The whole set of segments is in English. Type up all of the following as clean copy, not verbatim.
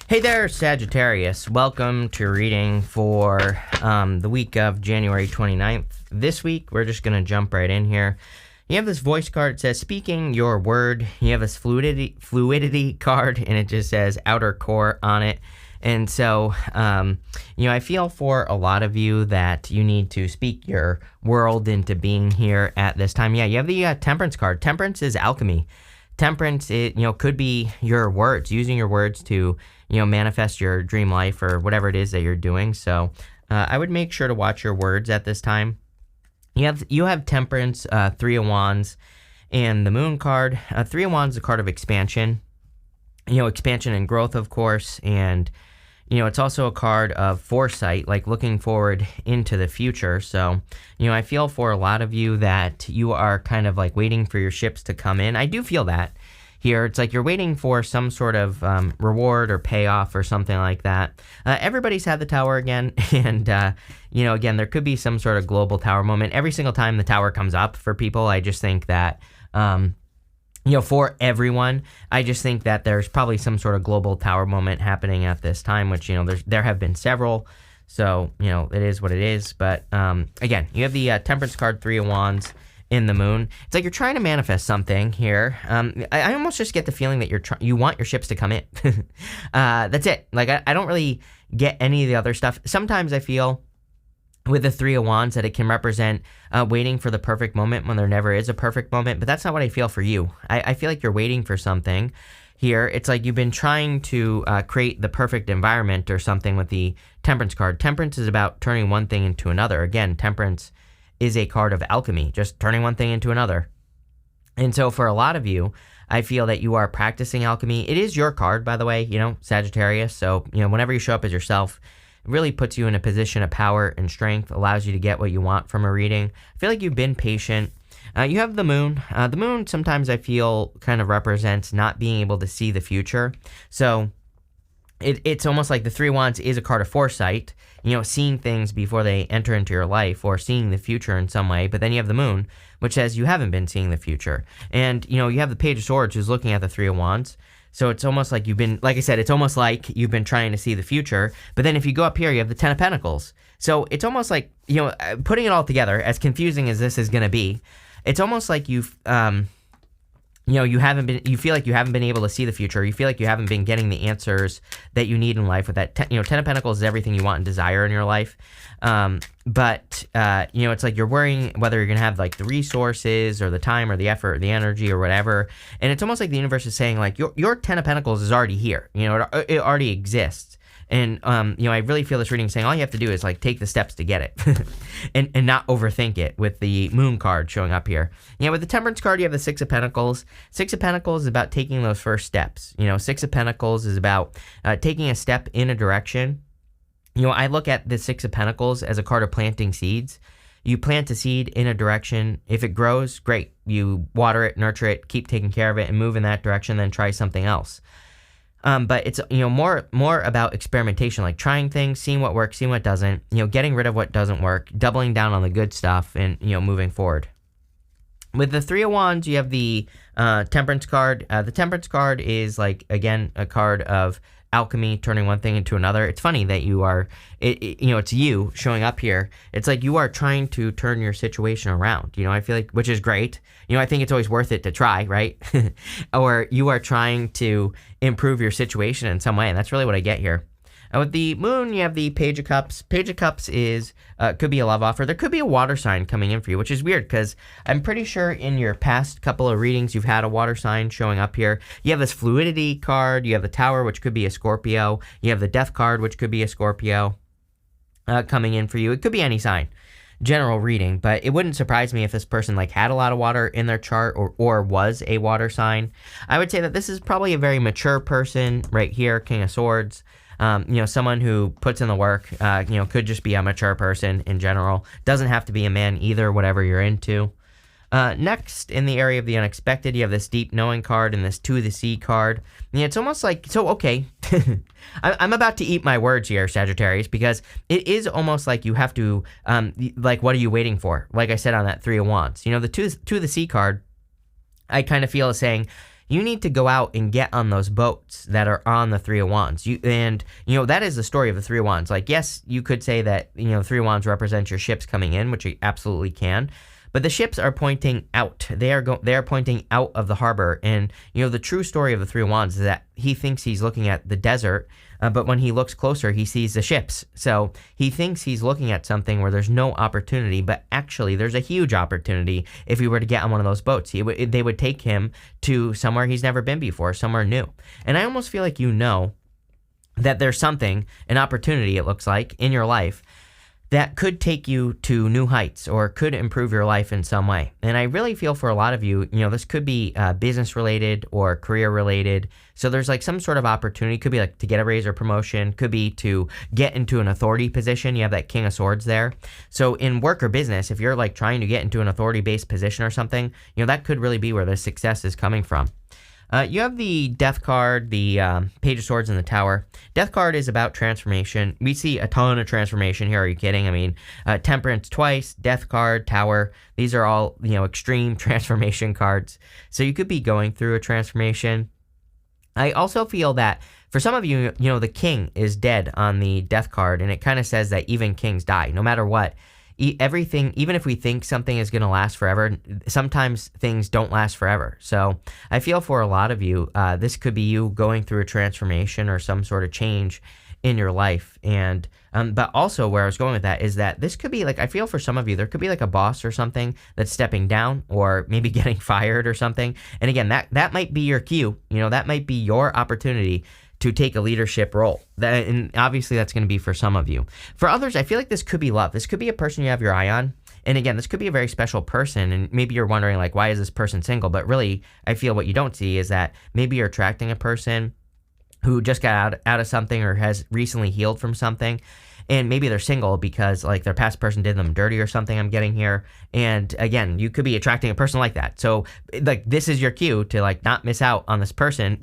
Hey there, Sagittarius. Welcome to reading for the week of January 29th. This week, we're just going to jump right in here. You have this voice card that says, speaking your word. You have this fluidity card, and it just says outer core on it. And so, I feel for a lot of you that you need to speak your world into being here at this time. Yeah, you have the Temperance card. Temperance is alchemy. Temperance, could be your words, using your words to, manifest your dream life or whatever it is that you're doing. So I would make sure to watch your words at this time. You have Temperance, Three of Wands, and the Moon card. Three of Wands is a card of expansion, expansion and growth, of course, and it's also a card of foresight, like looking forward into the future. So, I feel for a lot of you that you are kind of like waiting for your ships to come in. I do feel that here. It's like you're waiting for some sort of reward or payoff or something like that. Everybody's had the tower again. And, again, there could be some sort of global tower moment. Every single time the tower comes up for people, I just think that... for everyone, I just think that there's probably some sort of global tower moment happening at this time, which, there have been several. So, it is what it is. But, again, you have the Temperance card, Three of Wands, in the Moon. It's like you're trying to manifest something here. I almost just get the feeling that you want your ships to come in. That's it. Like, I don't really get any of the other stuff. Sometimes I feel... with the Three of Wands, that it can represent waiting for the perfect moment when there never is a perfect moment. But that's not what I feel for you. I feel like you're waiting for something here. It's like you've been trying to create the perfect environment or something with the Temperance card. Temperance is about turning one thing into another. Again, Temperance is a card of alchemy, just turning one thing into another. And so for a lot of you, I feel that you are practicing alchemy. It is your card, by the way, Sagittarius. So, whenever you show up as yourself, it really puts you in a position of power and strength, allows you to get what you want from a reading. I feel like you've been patient. You have the Moon. The Moon sometimes I feel kind of represents not being able to see the future. So it's almost like the Three of Wands is a card of foresight, seeing things before they enter into your life or seeing the future in some way. But then you have the Moon, which says you haven't been seeing the future. And, you have the Page of Swords who's looking at the Three of Wands. So it's almost like you've been, like I said, it's almost like you've been trying to see the future. But then if you go up here, you have the Ten of Pentacles. So it's almost like, putting it all together, as confusing as this is going to be, it's almost like you feel like you haven't been able to see the future. You feel like you haven't been getting the answers that you need in life with that. Ten of Pentacles is everything you want and desire in your life. But it's like you're worrying whether you're going to have like the resources or the time or the effort or the energy or whatever. And it's almost like the universe is saying like your Ten of Pentacles is already here. It already exists. And, I really feel this reading saying all you have to do is like take the steps to get it and not overthink it with the Moon card showing up here. With the Temperance card, you have the Six of Pentacles. Six of Pentacles is about taking those first steps. Six of Pentacles is about taking a step in a direction. I look at the Six of Pentacles as a card of planting seeds. You plant a seed in a direction. If it grows, great. You water it, nurture it, keep taking care of it, and move in that direction, then try something else. But it's, more about experimentation, like trying things, seeing what works, seeing what doesn't, getting rid of what doesn't work, doubling down on the good stuff, and, moving forward. With the Three of Wands, you have the Temperance card. The Temperance card is, like, again, a card of alchemy, turning one thing into another. It's funny that you are, it's you showing up here. It's like you are trying to turn your situation around, I feel like, which is great. I think it's always worth it to try, right? Or you are trying to improve your situation in some way, and that's really what I get here. With the Moon, you have the Page of Cups. Page of Cups is, could be a love offer. There could be a water sign coming in for you, which is weird because I'm pretty sure in your past couple of readings, you've had a water sign showing up here. You have this fluidity card. You have the Tower, which could be a Scorpio. You have the Death card, which could be a Scorpio coming in for you. It could be any sign. General reading, but it wouldn't surprise me if this person like had a lot of water in their chart or was a water sign. I would say that this is probably a very mature person right here, King of Swords. Someone who puts in the work, could just be a mature person in general. Doesn't have to be a man either, whatever you're into. Next, in the area of the unexpected, you have this Deep Knowing card and this Two of the Sea card. It's almost like, okay, I'm about to eat my words here, Sagittarius, because it is almost like you have to, like, what are you waiting for? Like I said on that Three of Wands. The Two of the Sea card, I kind of feel is saying, you need to go out and get on those boats that are on the Three of Wands. That is the story of the Three of Wands. Like, yes, you could say that, the Three of Wands represents your ships coming in, which you absolutely can. But the ships are pointing out. They are pointing out of the harbor. And, the true story of the Three of Wands is that he thinks he's looking at the desert, but when he looks closer, he sees the ships. So he thinks he's looking at something where there's no opportunity, but actually there's a huge opportunity if he were to get on one of those boats. They would take him to somewhere he's never been before, somewhere new. And I almost feel like that there's something, an opportunity, it looks like, in your life that could take you to new heights or could improve your life in some way. And I really feel for a lot of you, this could be business related or career related. So there's like some sort of opportunity. Could be like to get a raise or promotion. Could be to get into an authority position. You have that King of Swords there. So in work or business, if you're like trying to get into an authority-based position or something, that could really be where the success is coming from. You have the Death card, the Page of Swords, and the Tower. Death card is about transformation. We see a ton of transformation here. Are you kidding? I mean, Temperance twice, Death card, Tower. These are all, extreme transformation cards. So you could be going through a transformation. I also feel that for some of you, the King is dead on the Death card, and it kind of says that even kings die, no matter what. Everything, even if we think something is going to last forever, sometimes things don't last forever. So I feel for a lot of you, this could be you going through a transformation or some sort of change in your life. And but also where I was going with that is that this could be like, I feel for some of you, there could be like a boss or something that's stepping down or maybe getting fired or something. And again, that might be your cue. That might be your opportunity to take a leadership role. And obviously that's going to be for some of you. For others, I feel like this could be love. This could be a person you have your eye on. And again, this could be a very special person. And maybe you're wondering, like, why is this person single? But really, I feel what you don't see is that maybe you're attracting a person who just got out of something or has recently healed from something. And maybe they're single because like their past person did them dirty or something, I'm getting here. And again, you could be attracting a person like that. So like this is your cue to like not miss out on this person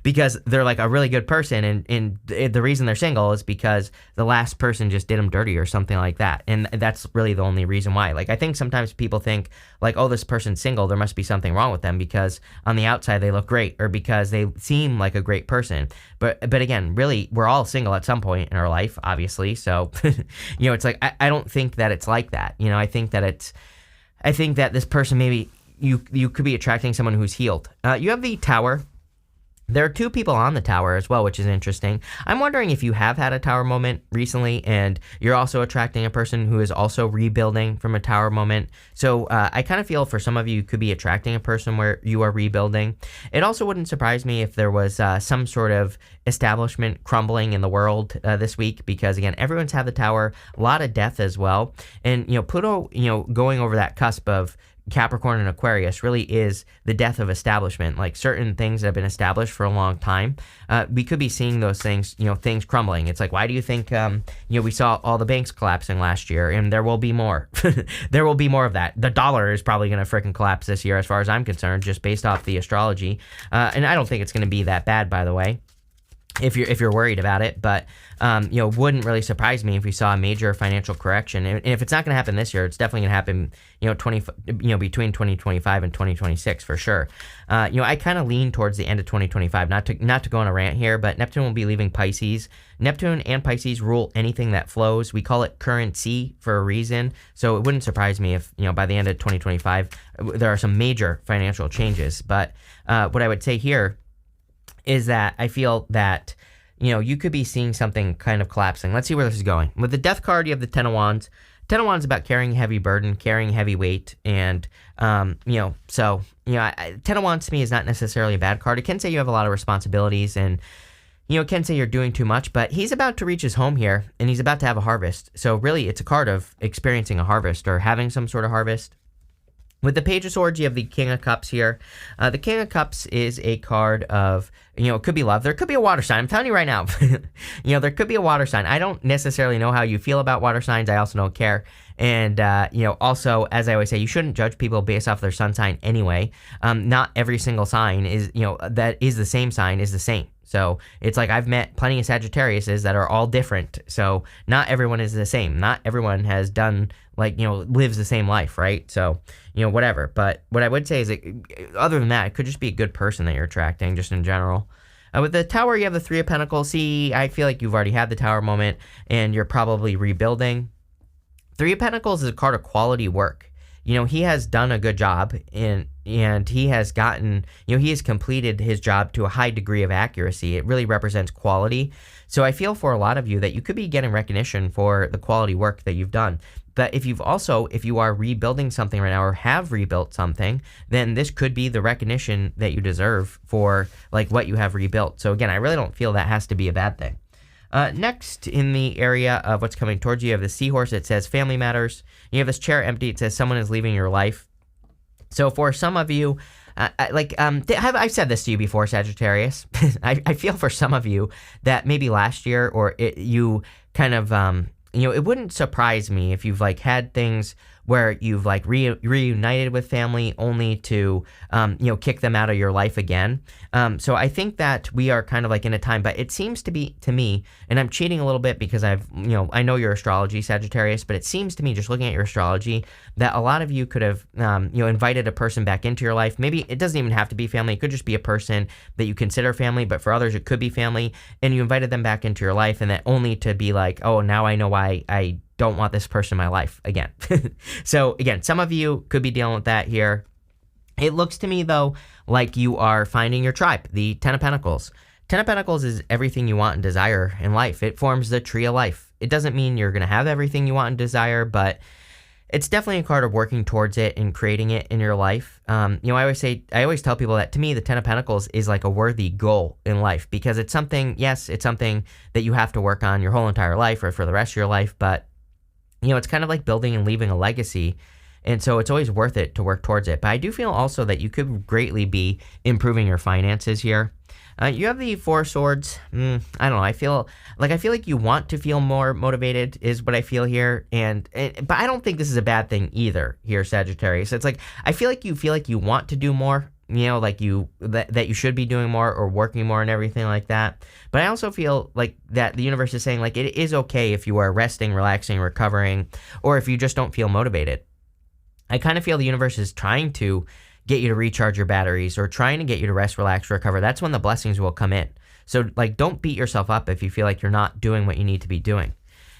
because they're like a really good person. And the reason they're single is because the last person just did them dirty or something like that. And that's really the only reason why. Like I think sometimes people think like, oh, this person's single, there must be something wrong with them because on the outside they look great or because they seem like a great person. But again, really, we're all single at some point in our life, obviously. So, it's like, I don't think that it's like that. I think that this person, maybe you could be attracting someone who's healed. You have the Tower. There are two people on the Tower as well, which is interesting. I'm wondering if you have had a Tower moment recently and you're also attracting a person who is also rebuilding from a Tower moment. So I kind of feel for some of you could be attracting a person where you are rebuilding. It also wouldn't surprise me if there was some sort of establishment crumbling in the world this week because, again, everyone's had the Tower, a lot of death as well. And, Pluto, going over that cusp of Capricorn and Aquarius really is the death of establishment, like certain things that have been established for a long time. We could be seeing those things, things crumbling. It's like, why do you think, we saw all the banks collapsing last year and there will be more. There will be more of that. The dollar is probably going to freaking collapse this year as far as I'm concerned, just based off the astrology. And I don't think it's going to be that bad, by the way, if you're worried about it, but wouldn't really surprise me if we saw a major financial correction. And if it's not going to happen this year, it's definitely going to happen, between 2025 and 2026 for sure. I kind of lean towards the end of 2025, not to go on a rant here, but Neptune will be leaving Pisces. Neptune and Pisces rule anything that flows. We call it currency for a reason. So it wouldn't surprise me if, by the end of 2025, there are some major financial changes. But what I would say here is that I feel that, you could be seeing something kind of collapsing. Let's see where this is going. With the Death card, you have the Ten of Wands. Ten of Wands is about carrying heavy burden, carrying heavy weight. And, Ten of Wands to me is not necessarily a bad card. It can say you have a lot of responsibilities and, it can say you're doing too much, but he's about to reach his home here and he's about to have a harvest. So really, it's a card of experiencing a harvest or having some sort of harvest. With the Page of Swords, you have the King of Cups here. The King of Cups is a card of, it could be love. There could be a water sign. I'm telling you right now, there could be a water sign. I don't necessarily know how you feel about water signs. I also don't care. And, also, as I always say, you shouldn't judge people based off their sun sign anyway. Not every single sign is, that is the same sign is the same. So it's like I've met plenty of Sagittariuses that are all different. So not everyone is the same. Not everyone has done lives the same life, right? So, whatever. But what I would say is other than that, it could just be a good person that you're attracting just in general. With the Tower, you have the Three of Pentacles. See, I feel like you've already had the Tower moment and you're probably rebuilding. Three of Pentacles is a card of quality work. He has done a good job and he has gotten, he has completed his job to a high degree of accuracy. It really represents quality. So I feel for a lot of you that you could be getting recognition for the quality work that you've done. But if you are rebuilding something right now or have rebuilt something, then this could be the recognition that you deserve for what you have rebuilt. So again, I really don't feel that has to be a bad thing. Next, in the area of what's coming towards you, you have the Seahorse. It says family matters. You have this chair empty. It says someone is leaving your life. So for some of you, I've said this to you before, Sagittarius. I feel for some of you that maybe last year you kind of, it wouldn't surprise me if you've had things where you've reunited with family only to, kick them out of your life again. So I think that we are kind of in a time, but it seems to be to me, and I'm cheating a little bit because I know your astrology, Sagittarius, but it seems to me just looking at your astrology that a lot of you could have, invited a person back into your life. Maybe it doesn't even have to be family. It could just be a person that you consider family, but for others, it could be family, and you invited them back into your life, and that only to be oh, now I know why I don't want this person in my life again. So again, some of you could be dealing with that here. It looks to me though like you are finding your tribe, the Ten of Pentacles. Ten of Pentacles is everything you want and desire in life. It forms the tree of life. It doesn't mean you're going to have everything you want and desire, but it's definitely a card of working towards it and creating it in your life. I always tell people that to me, the Ten of Pentacles is like a worthy goal in life because it's something that you have to work on your whole entire life or for the rest of your life, but it's kind of like building and leaving a legacy. And so it's always worth it to work towards it. But I do feel also that you could greatly be improving your finances here. You have the Four of Swords. I don't know. I feel like you want to feel more motivated is what I feel here. But I don't think this is a bad thing either here, Sagittarius. It's I feel like you want to do more. That you should be doing more or working more and everything like that. But I also feel that the universe is saying it is okay if you are resting, relaxing, recovering, or if you just don't feel motivated. I kind of feel the universe is trying to get you to recharge your batteries or trying to get you to rest, relax, recover. That's when the blessings will come in. So don't beat yourself up if you feel like you're not doing what you need to be doing.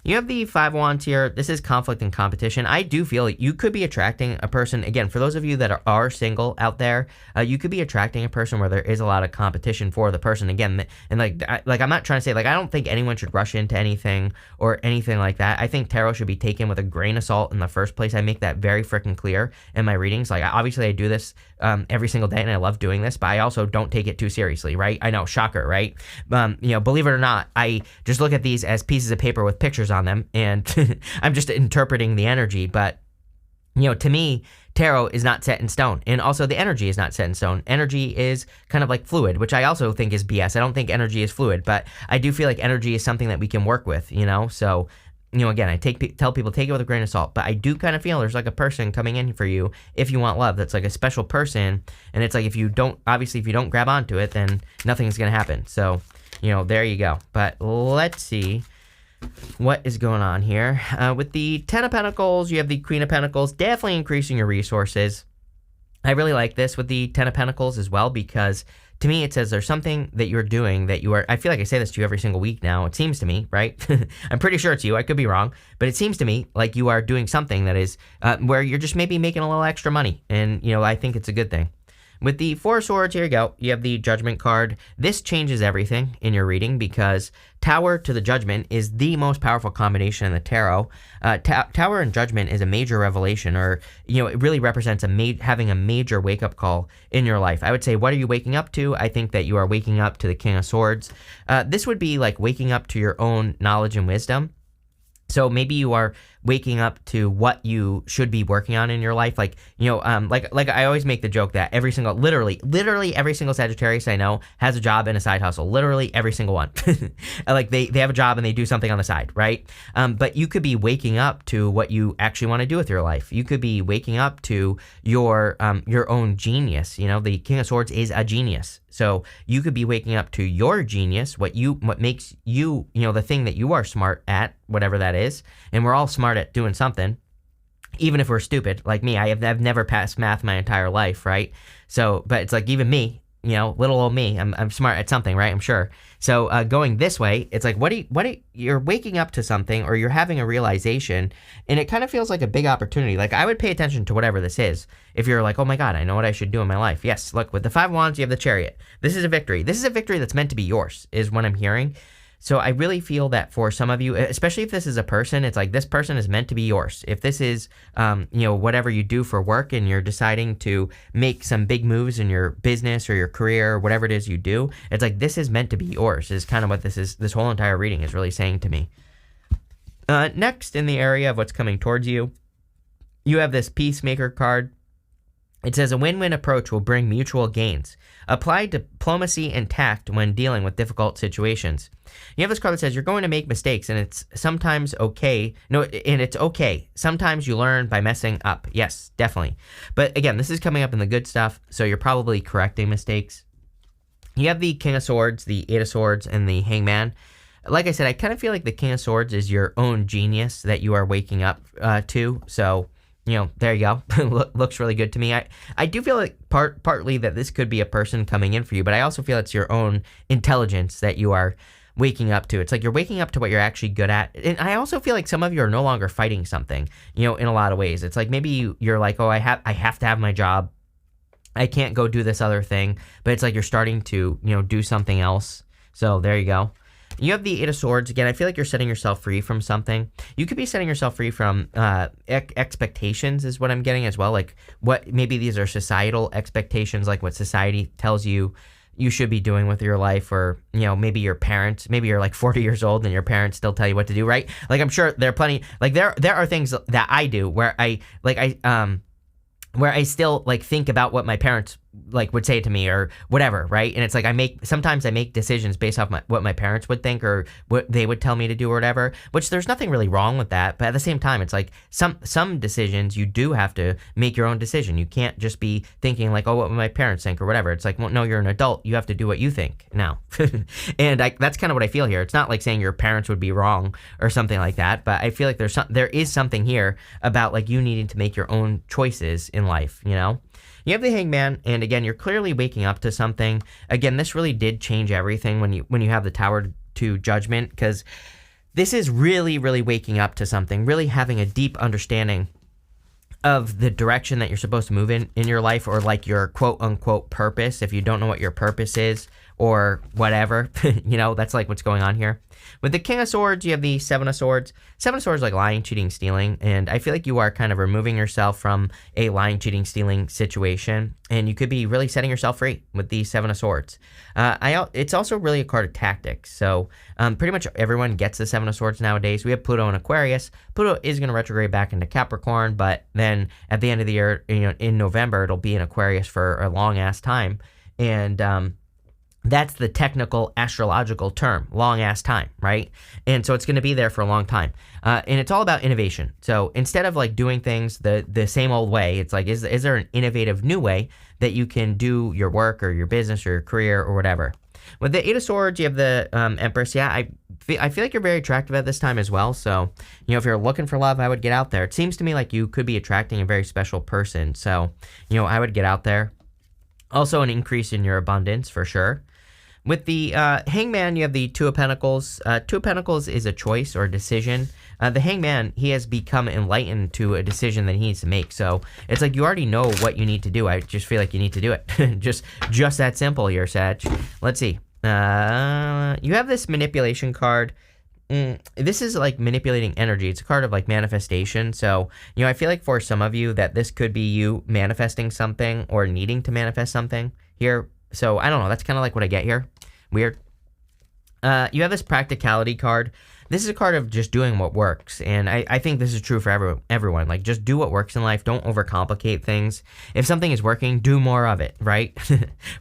You have the Five of Wands here. This is conflict and competition. I do feel like you could be attracting a person, again, for those of you that are single out there, you could be attracting a person where there is a lot of competition for the person. Again, and I'm not trying to say, I don't think anyone should rush into anything or anything like that. I think tarot should be taken with a grain of salt in the first place. I make that very freaking clear in my readings. Obviously, I do this every single day, and I love doing this, but I also don't take it too seriously, right? I know, shocker, right? Believe it or not, I just look at these as pieces of paper with pictures on them, and I'm just interpreting the energy. But to me, tarot is not set in stone, and also the energy is not set in stone. Energy is kind of like fluid, which I also think is BS. I don't think energy is fluid, but I do feel like energy is something that we can work with. So again, I tell people take it with a grain of salt, but I do kind of feel there's a person coming in for you if you want love. That's a special person, and it's if you don't grab onto it, then nothing's gonna happen. So there you go. But let's see what is going on here. With the Ten of Pentacles, you have the Queen of Pentacles, definitely increasing your resources. I really like this with the Ten of Pentacles as well, because to me it says there's something that you're doing that you are, I feel like I say this to you every single week now, it seems to me, right? I'm pretty sure it's you, I could be wrong, but it seems to me like you are doing something that is where you're just maybe making a little extra money, and I think it's a good thing. With the Four of Swords, here you go. You have the Judgment card. This changes everything in your reading because Tower to the Judgment is the most powerful combination in the tarot. Tower and Judgment is a major revelation, or it really represents having a major wake-up call in your life. I would say, what are you waking up to? I think that you are waking up to the King of Swords. This would be waking up to your own knowledge and wisdom. So maybe you are waking up to what you should be working on in your life. Like, like I always make the joke that literally every single Sagittarius I know has a job and a side hustle. Literally every single one. Like they have a job and they do something on the side, right? But you could be waking up to what you actually want to do with your life. You could be waking up to your own genius. The King of Swords is a genius. So you could be waking up to your genius, what makes you, the thing that you are smart at, whatever that is. And we're all smart at doing something, even if we're stupid. Like me, I've never passed math my entire life, right? So, but it's like even me, little old me, I'm smart at something, right? I'm sure. So going this way, it's like you're waking up to something, or you're having a realization, and it kind of feels like a big opportunity. Like I would pay attention to whatever this is. If you're like, oh my God, I know what I should do in my life. Yes, look, with the 5 of Wands, you have the Chariot. This is a victory. This is a victory that's meant to be yours, is what I'm hearing. So I really feel that for some of you, especially if this is a person, it's like this person is meant to be yours. If this is, whatever you do for work and you're deciding to make some big moves in your business or your career or whatever it is you do, it's like this is meant to be yours is kind of what this whole entire reading is really saying to me. Next, in the area of what's coming towards you, you have this Peacemaker card. It says a win-win approach will bring mutual gains. Apply diplomacy and tact when dealing with difficult situations. You have this card that says you're going to make mistakes, and it's sometimes okay. No, and it's okay. Sometimes you learn by messing up. Yes, definitely. But again, this is coming up in the good stuff, so you're probably correcting mistakes. You have the King of Swords, the 8 of Swords, and the Hangman. Like I said, I kind of feel like the King of Swords is your own genius that you are waking up to. So, there you go. Looks really good to me. I do feel like partly that this could be a person coming in for you, but I also feel it's your own intelligence that you are waking up to. It's like you're waking up to what you're actually good at. And I also feel like some of you are no longer fighting something, in a lot of ways. It's like maybe you're like, oh, I have to have my job. I can't go do this other thing. But it's like you're starting to, do something else. So there you go. You have the 8 of Swords. Again, I feel like you're setting yourself free from something. You could be setting yourself free from expectations is what I'm getting as well. Like maybe these are societal expectations, like what society tells you should be doing with your life, or, maybe your parents, maybe you're like 40 years old and your parents still tell you what to do, right? Like I'm sure there are plenty, like there are things that I do where where I still like think about what my parents like would say to me or whatever, right? And it's like sometimes I make decisions based off what my parents would think or what they would tell me to do or whatever, which there's nothing really wrong with that. But at the same time, it's like some decisions you do have to make your own decision. You can't just be thinking like, oh, what would my parents think or whatever. It's like, well, no, you're an adult. You have to do what you think now. And that's kind of what I feel here. It's not like saying your parents would be wrong or something like that, but I feel like there is something here about like you needing to make your own choices in life, You have the Hangman, and again, you're clearly waking up to something. Again, this really did change everything when you have the Tower to Judgment, because this is really, really waking up to something, really having a deep understanding of the direction that you're supposed to move in your life, or like your quote-unquote purpose. If you don't know what your purpose is or whatever, that's like what's going on here. With the King of Swords, you have the 7 of Swords. 7 of Swords like lying, cheating, stealing, and I feel like you are kind of removing yourself from a lying, cheating, stealing situation, and you could be really setting yourself free with the 7 of Swords. It's also really a card of tactics, so pretty much everyone gets the 7 of Swords nowadays. We have Pluto in Aquarius. Pluto is going to retrograde back into Capricorn, but then at the end of the year, in November, it'll be in Aquarius for a long-ass time, and that's the technical astrological term, long-ass time, right? And so it's going to be there for a long time. And it's all about innovation. So instead of like doing things the same old way, it's like, is there an innovative new way that you can do your work or your business or your career or whatever? With the 8 of Swords, you have the Empress. Yeah, I feel like you're very attractive at this time as well. So, if you're looking for love, I would get out there. It seems to me like you could be attracting a very special person. So, I would get out there. Also an increase in your abundance for sure. With the Hangman, you have the 2 of Pentacles. 2 of Pentacles is a choice or a decision. The Hangman, he has become enlightened to a decision that he needs to make. So it's like you already know what you need to do. I just feel like you need to do it. just that simple here, Sag. Let's see. You have this manipulation card. This is like manipulating energy. It's a card of like manifestation. So, I feel like for some of you that this could be you manifesting something or needing to manifest something here. So I don't know. That's kind of like what I get here. Weird. You have this practicality card. This is a card of just doing what works, and I think this is true for everyone. Like, just do what works in life. Don't overcomplicate things. If something is working, do more of it, right?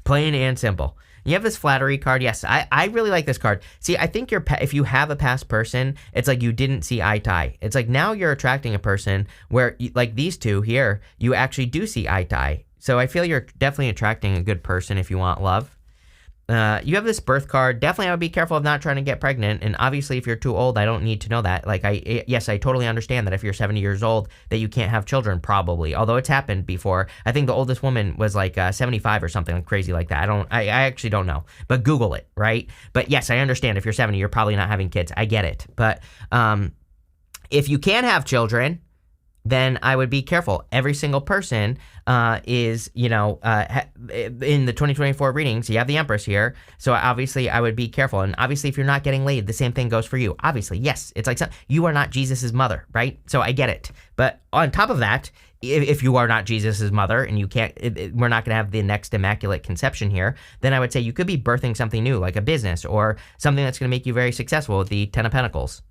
Plain and simple. You have this flattery card. Yes, I really like this card. See, I think if you have a past person, it's like you didn't see eye to eye. It's like now you're attracting a person where, like these two here, you actually do see eye to eye. So I feel you're definitely attracting a good person if you want love. You have this birth card. Definitely, I would be careful of not trying to get pregnant. And obviously, if you're too old, I don't need to know that. Like, yes, I totally understand that if you're 70 years old, that you can't have children, probably. Although it's happened before. I think the oldest woman was like 75 or something crazy like that. I actually don't know. But Google it, right? But yes, I understand if you're 70, you're probably not having kids. I get it. But if you can have children, then I would be careful. Every single person is, in the 2024 readings, you have the Empress here. So obviously I would be careful. And obviously if you're not getting laid, the same thing goes for you. Obviously, yes, it's like you are not Jesus's mother, right? So I get it. But on top of that, if you are not Jesus's mother and you can't, we're not going to have the next immaculate conception here, then I would say you could be birthing something new, like a business or something that's going to make you very successful with the Ten of Pentacles.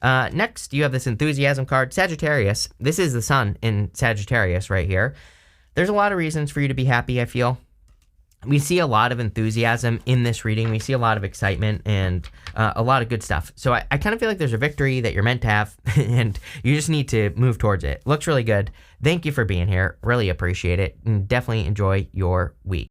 Next, you have this enthusiasm card, Sagittarius. This is the sun in Sagittarius right here. There's a lot of reasons for you to be happy, I feel. We see a lot of enthusiasm in this reading. We see a lot of excitement and a lot of good stuff. So I kind of feel like there's a victory that you're meant to have, and you just need to move towards it. Looks really good. Thank you for being here. Really appreciate it, and definitely enjoy your week.